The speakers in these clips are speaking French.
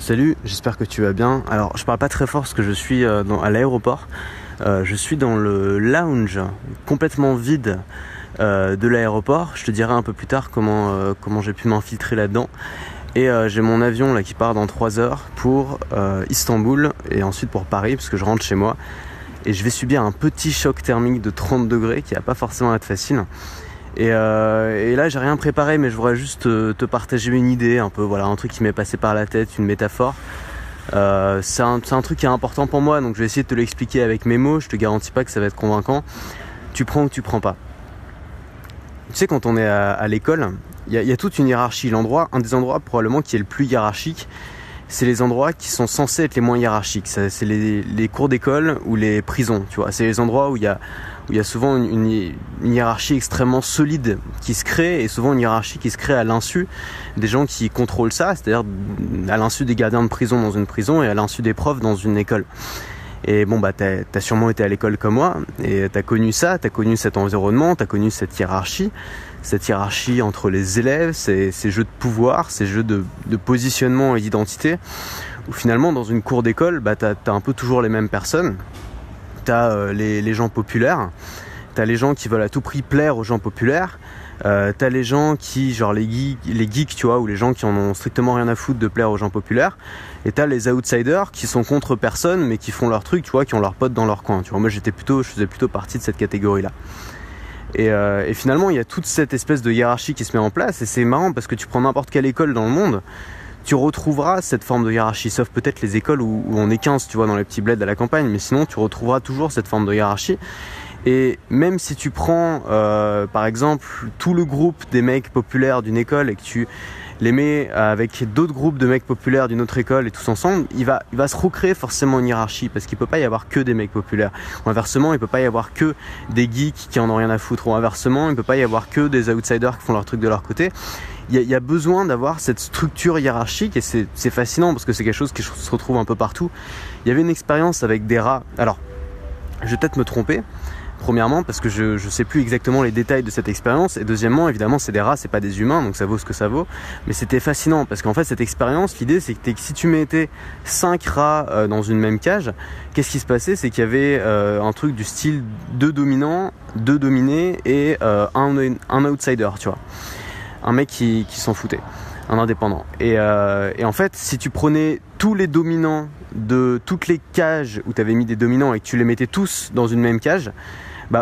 Salut, j'espère que tu vas bien. Alors, je parle pas très fort parce que je suis à l'aéroport. Je suis dans le lounge complètement vide de l'aéroport. Je te dirai un peu plus tard comment j'ai pu m'infiltrer là-dedans. Et j'ai mon avion là qui part dans 3 heures pour Istanbul et ensuite pour Paris parce que je rentre chez moi. Et je vais subir un petit choc thermique de 30 degrés qui va pas forcément être facile. Et là j'ai rien préparé, mais je voudrais juste te partager une idée, un peu, voilà, un truc qui m'est passé par la tête, une métaphore. C'est un truc qui est important pour moi, donc je vais essayer de te l'expliquer avec mes mots. Je te garantis pas que ça va être convaincant. Tu prends ou tu prends pas. Tu sais, quand on est à l'école, il y a toute une hiérarchie. Un des endroits probablement qui est le plus hiérarchique, c'est les endroits qui sont censés être les moins hiérarchiques. C'est les cours d'école ou les prisons, tu vois. C'est les endroits où il y a souvent une hiérarchie extrêmement solide qui se crée, et souvent une hiérarchie qui se crée à l'insu des gens qui contrôlent ça, c'est-à-dire à l'insu des gardiens de prison dans une prison et à l'insu des profs dans une école. Et bon, t'as sûrement été à l'école comme moi, et t'as connu ça, t'as connu cet environnement, t'as connu cette hiérarchie entre les élèves, ces jeux de pouvoir, ces jeux de positionnement et d'identité, où finalement dans une cour d'école, t'as un peu toujours les mêmes personnes. T'as les gens populaires, t'as les gens qui veulent à tout prix plaire aux gens populaires, t'as les gens qui, genre les geeks, tu vois, ou les gens qui en ont strictement rien à foutre de plaire aux gens populaires, et t'as les outsiders qui sont contre personne mais qui font leur truc, tu vois, qui ont leurs potes dans leur coin, tu vois. Moi je faisais plutôt partie de cette catégorie-là. Et finalement il y a toute cette espèce de hiérarchie qui se met en place, et c'est marrant parce que tu prends n'importe quelle école dans le monde, tu retrouveras cette forme de hiérarchie, sauf peut-être les écoles où on est 15, tu vois, dans les petits bleds à la campagne, mais sinon tu retrouveras toujours cette forme de hiérarchie. Et même si tu prends par exemple tout le groupe des mecs populaires d'une école et que tu les mets avec d'autres groupes de mecs populaires d'une autre école et tous ensemble, il va se recréer forcément une hiérarchie, parce qu'il peut pas y avoir que des mecs populaires. Ou inversement, il peut pas y avoir que des geeks qui en ont rien à foutre. Ou inversement, il peut pas y avoir que des outsiders qui font leur truc de leur côté. Il y a besoin d'avoir cette structure hiérarchique, et c'est fascinant parce que c'est quelque chose qui se retrouve un peu partout. Il y avait une expérience avec des rats. Alors, je vais peut-être me tromper. Premièrement, parce que je sais plus exactement les détails de cette expérience, et deuxièmement, évidemment, c'est des rats, c'est pas des humains, donc ça vaut ce que ça vaut. Mais c'était fascinant parce qu'en fait, cette expérience, l'idée, c'est que si tu mettais 5 rats dans une même cage, qu'est-ce qui se passait? C'est qu'il y avait un truc du style 2 dominants, 2 dominés et un outsider, tu vois. Un mec qui s'en foutait, un indépendant. Et en fait, si tu prenais tous les dominants de toutes les cages où tu avais mis des dominants et que tu les mettais tous dans une même cage,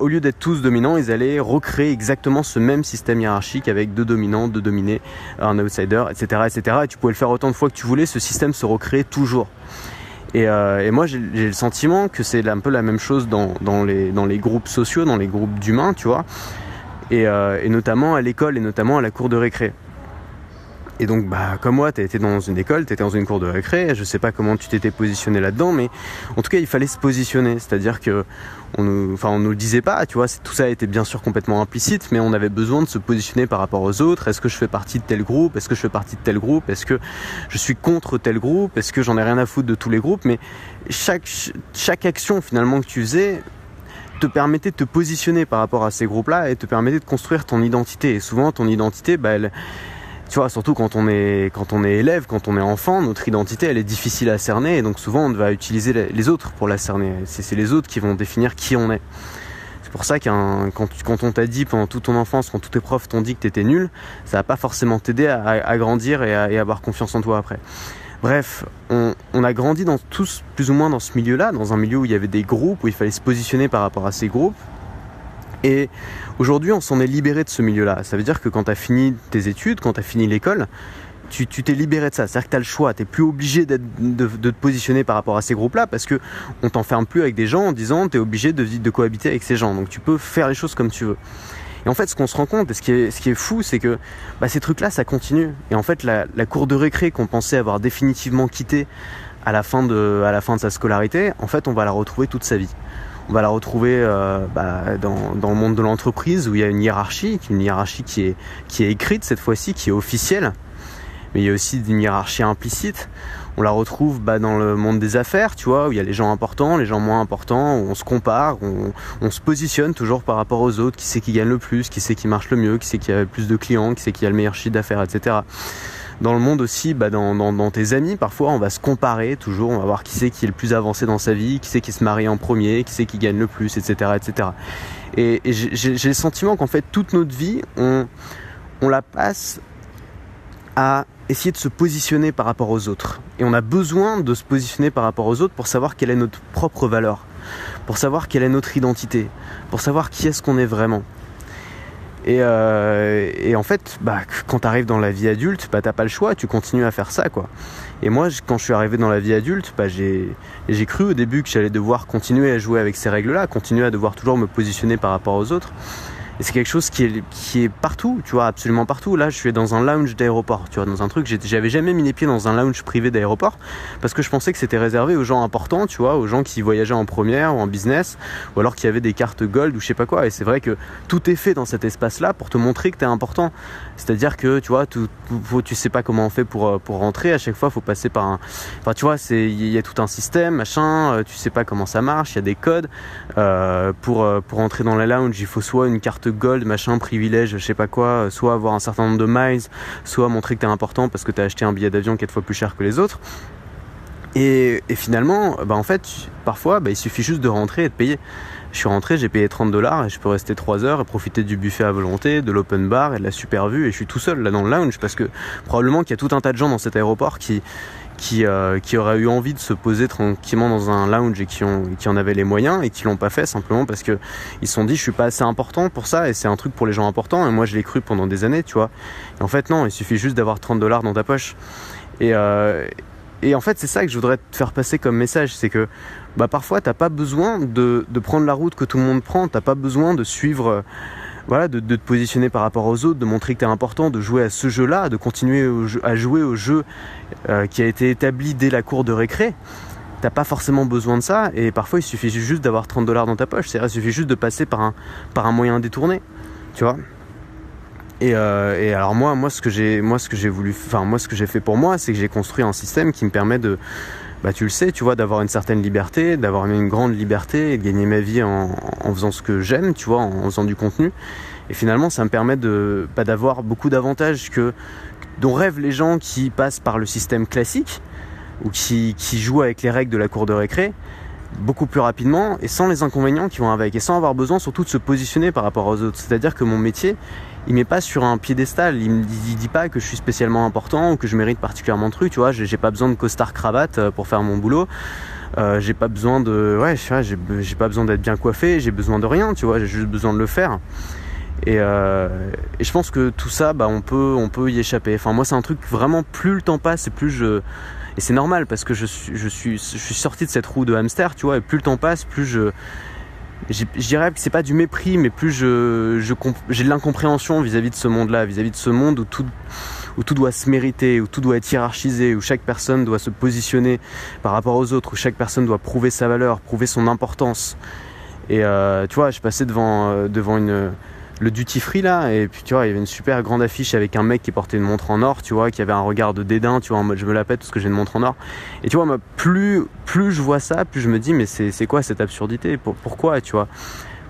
au lieu d'être tous dominants, ils allaient recréer exactement ce même système hiérarchique avec 2 dominants, 2 dominés, un outsider, etc., etc. Et tu pouvais le faire autant de fois que tu voulais, ce système se recréait toujours. Et moi, j'ai le sentiment que c'est un peu la même chose dans les groupes sociaux, dans les groupes d'humains, tu vois, et notamment à l'école et notamment à la cour de récré. Et donc, comme moi, t'étais dans une école, t'étais dans une cour de récré, je sais pas comment tu t'étais positionné là-dedans, mais en tout cas, il fallait se positionner, c'est-à-dire que on nous le disait pas, tu vois, tout ça était bien sûr complètement implicite, mais on avait besoin de se positionner par rapport aux autres. Est-ce que je fais partie de tel groupe? Est-ce que je fais partie de tel groupe? Est-ce que je suis contre tel groupe? Est-ce que j'en ai rien à foutre de tous les groupes? Mais chaque action, finalement, que tu faisais te permettait de te positionner par rapport à ces groupes-là et te permettait de construire ton identité. Et souvent, ton identité, tu vois, surtout quand on est élève, quand on est enfant, notre identité, elle est difficile à cerner, et donc souvent on va utiliser les autres pour la cerner. C'est les autres qui vont définir qui on est. C'est pour ça quand on t'a dit pendant toute ton enfance, quand tous tes profs t'ont dit que t'étais nul, ça va pas forcément t'aider à grandir et à avoir confiance en toi après. Bref, on a grandi tous plus ou moins dans ce milieu-là, dans un milieu où il y avait des groupes, où il fallait se positionner par rapport à ces groupes. Et aujourd'hui, on s'en est libéré de ce milieu-là. Ça veut dire que quand tu as fini tes études, quand tu as fini l'école, tu t'es libéré de ça. C'est-à-dire que tu as le choix. Tu n'es plus obligé de te positionner par rapport à ces groupes-là, parce qu'on t'enferme plus avec des gens en disant tu es obligé de cohabiter avec ces gens. Donc tu peux faire les choses comme tu veux. Et en fait, ce qu'on se rend compte, et ce qui est fou, c'est que ces trucs-là, ça continue. Et en fait, la cour de récré qu'on pensait avoir définitivement quittée à la fin de sa scolarité, en fait, on va la retrouver toute sa vie. On va la retrouver dans le monde de l'entreprise, où il y a une hiérarchie qui est écrite cette fois-ci, qui est officielle. Mais il y a aussi une hiérarchie implicite. On la retrouve dans le monde des affaires, tu vois, où il y a les gens importants, les gens moins importants, où on se compare, on se positionne toujours par rapport aux autres, qui c'est qui gagne le plus, qui c'est qui marche le mieux, qui c'est qui a le plus de clients, qui c'est qui a le meilleur chiffre d'affaires, etc. Dans le monde aussi, dans tes amis, parfois on va se comparer toujours, on va voir qui c'est qui est le plus avancé dans sa vie, qui c'est qui se marie en premier, qui c'est qui gagne le plus, etc. etc. Et j'ai le sentiment qu'en fait toute notre vie, on la passe à essayer de se positionner par rapport aux autres. Et on a besoin de se positionner par rapport aux autres pour savoir quelle est notre propre valeur, pour savoir quelle est notre identité, pour savoir qui est-ce qu'on est vraiment. Et en fait, quand tu arrives dans la vie adulte, t'as pas le choix, tu continues à faire ça, quoi. Et moi, quand je suis arrivé dans la vie adulte, j'ai cru au début que j'allais devoir continuer à jouer avec ces règles-là, continuer à devoir toujours me positionner par rapport aux autres. Et c'est quelque chose qui est partout, tu vois, absolument partout. Là, je suis dans un lounge d'aéroport, tu vois, dans un truc, j'avais jamais mis les pieds dans un lounge privé d'aéroport parce que je pensais que c'était réservé aux gens importants, tu vois, aux gens qui voyageaient en première ou en business ou alors qui avaient des cartes gold ou je sais pas quoi. Et c'est vrai que tout est fait dans cet espace-là pour te montrer que t'es important. C'est-à-dire que, tu vois, tu sais pas comment on fait pour rentrer. À chaque fois, faut passer par un... Enfin, tu vois, il y a tout un système, machin, tu sais pas comment ça marche, il y a des codes. Pour entrer dans la lounge, il faut soit une carte gold, machin, privilège, je sais pas quoi, soit avoir un certain nombre de miles, soit montrer que t'es important parce que t'as acheté un billet d'avion 4 fois plus cher que les autres. Et finalement, en fait, parfois, il suffit juste de rentrer et de payer. Je suis rentré, j'ai payé $30 et je peux rester 3 heures et profiter du buffet à volonté, de l'open bar et de la super vue. Et je suis tout seul là dans le lounge parce que probablement qu'il y a tout un tas de gens dans cet aéroport qui auraient eu envie de se poser tranquillement dans un lounge et qui en avaient les moyens et qui l'ont pas fait simplement parce que ils se sont dit je suis pas assez important pour ça et c'est un truc pour les gens importants et moi je l'ai cru pendant des années, tu vois. Et en fait non, il suffit juste d'avoir $30 dans ta poche. Et en fait c'est ça que je voudrais te faire passer comme message, c'est que parfois t'as pas besoin de prendre la route que tout le monde prend, t'as pas besoin de suivre de te positionner par rapport aux autres, de montrer que t'es important, de jouer à ce jeu-là, de continuer à jouer au jeu qui a été établi dès la cour de récré. T'as pas forcément besoin de ça et parfois il suffit juste d'avoir $30 dans ta poche, c'est-à-dire il suffit juste de passer par un moyen détourné, tu vois. Et alors moi ce que j'ai fait pour moi, c'est que j'ai construit un système qui me permet de tu le sais, tu vois, d'avoir une certaine liberté, d'avoir une grande liberté et de gagner ma vie en faisant ce que j'aime, tu vois, en faisant du contenu. Et finalement, ça me permet d'avoir beaucoup d'avantages dont rêvent les gens qui passent par le système classique ou qui jouent avec les règles de la cour de récré beaucoup plus rapidement et sans les inconvénients qui vont avec et sans avoir besoin surtout de se positionner par rapport aux autres. C'est-à-dire que mon métier, il met pas sur un piédestal, il dit pas que je suis spécialement important ou que je mérite particulièrement de trucs, tu vois, j'ai pas besoin de costard cravate pour faire mon boulot. J'ai pas besoin j'ai pas besoin d'être bien coiffé, j'ai besoin de rien, tu vois, j'ai juste besoin de le faire. Et je pense que tout ça, on peut y échapper. Enfin moi c'est un truc vraiment, plus le temps passe et plus et c'est normal parce que je suis sorti de cette roue de hamster, tu vois, et plus le temps passe, plus je dirais que c'est pas du mépris, mais plus j'ai de l'incompréhension vis-à-vis de ce monde-là, vis-à-vis de ce monde où tout doit se mériter, où tout doit être hiérarchisé, où chaque personne doit se positionner par rapport aux autres, où chaque personne doit prouver sa valeur, prouver son importance. Et tu vois, je passais devant le duty free là, et puis tu vois, il y avait une super grande affiche avec un mec qui portait une montre en or, tu vois, qui avait un regard de dédain, tu vois, en mode je me la pète parce que j'ai une montre en or. Et tu vois, plus je vois ça, plus je me dis mais c'est quoi cette absurdité, pourquoi, tu vois,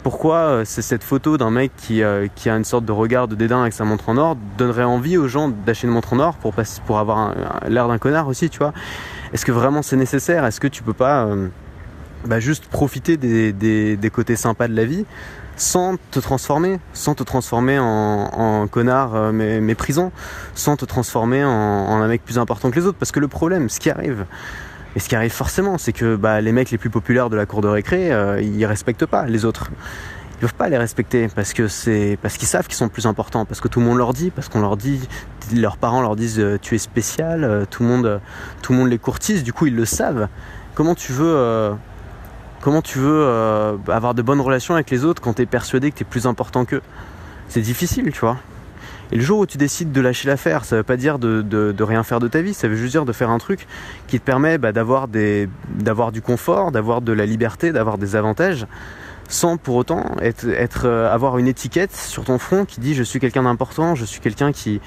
pourquoi c'est cette photo d'un mec qui a une sorte de regard de dédain avec sa montre en or donnerait envie aux gens d'acheter une montre en or pour avoir l'air d'un connard aussi, tu vois. Est-ce que vraiment c'est nécessaire? Est-ce que tu peux pas juste profiter des côtés sympas de la vie sans te transformer en connard méprisant, sans te transformer en un mec plus important que les autres? Parce que le problème, ce qui arrive forcément, c'est que les mecs les plus populaires de la cour de récré, ils respectent pas les autres. Ils peuvent pas les respecter parce qu'ils savent qu'ils sont plus importants, parce que tout le monde leur dit, parce qu'on leur dit, leurs parents leur disent tu es spécial, tout le monde les courtise, du coup ils le savent. Comment tu veux avoir de bonnes relations avec les autres quand t'es persuadé que t'es plus important qu'eux? C'est difficile, tu vois. Et le jour où tu décides de lâcher l'affaire, ça veut pas dire de rien faire de ta vie, ça veut juste dire de faire un truc qui te permet d'avoir du confort, d'avoir de la liberté, d'avoir des avantages, sans pour autant avoir une étiquette sur ton front qui dit je suis quelqu'un d'important, je suis quelqu'un qui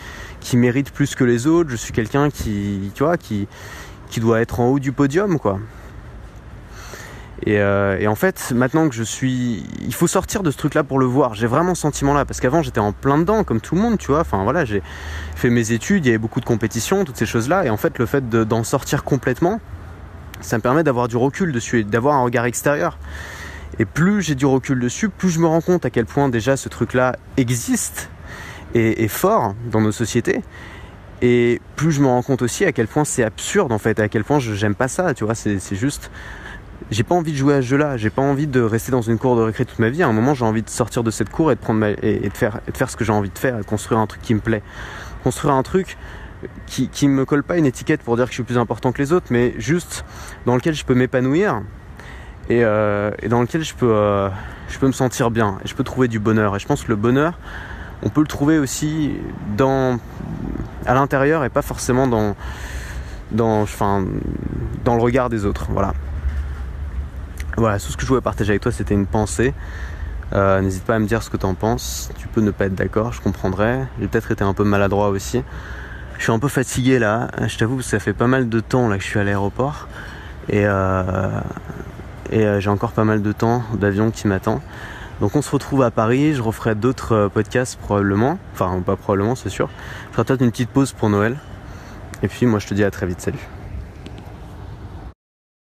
mérite plus que les autres, je suis quelqu'un qui doit être en haut du podium, quoi. Et en fait, maintenant que il faut sortir de ce truc-là pour le voir. J'ai vraiment ce sentiment-là, parce qu'avant j'étais en plein dedans, comme tout le monde, tu vois. Enfin voilà, j'ai fait mes études, il y avait beaucoup de compétitions, toutes ces choses-là. Et en fait, le fait d'en sortir complètement, ça me permet d'avoir du recul dessus et d'avoir un regard extérieur. Et plus j'ai du recul dessus, plus je me rends compte à quel point déjà ce truc-là existe et est fort dans nos sociétés. Et plus je me rends compte aussi à quel point c'est absurde en fait, à quel point j'aime pas ça, tu vois. C'est juste... J'ai pas envie de jouer à ce jeu-là, j'ai pas envie de rester dans une cour de récré toute ma vie. À un moment, j'ai envie de sortir de cette cour et de faire ce que j'ai envie de faire, et de construire un truc qui me plaît. Construire un truc qui me colle pas une étiquette pour dire que je suis plus important que les autres, mais juste dans lequel je peux m'épanouir et dans lequel je peux me sentir bien et je peux trouver du bonheur. Et je pense que le bonheur, on peut le trouver aussi à l'intérieur et pas forcément dans le regard des autres. Voilà, tout ce que je voulais partager avec toi, c'était une pensée. N'hésite pas à me dire ce que t'en penses. Tu peux ne pas être d'accord, je comprendrai. J'ai peut-être été un peu maladroit aussi. Je suis un peu fatigué là. Je t'avoue que ça fait pas mal de temps là que je suis à l'aéroport. Et j'ai encore pas mal de temps d'avion qui m'attend. Donc on se retrouve à Paris. Je referai d'autres podcasts probablement. Enfin, pas probablement, c'est sûr. Je ferai peut-être une petite pause pour Noël. Et puis moi, je te dis à très vite. Salut.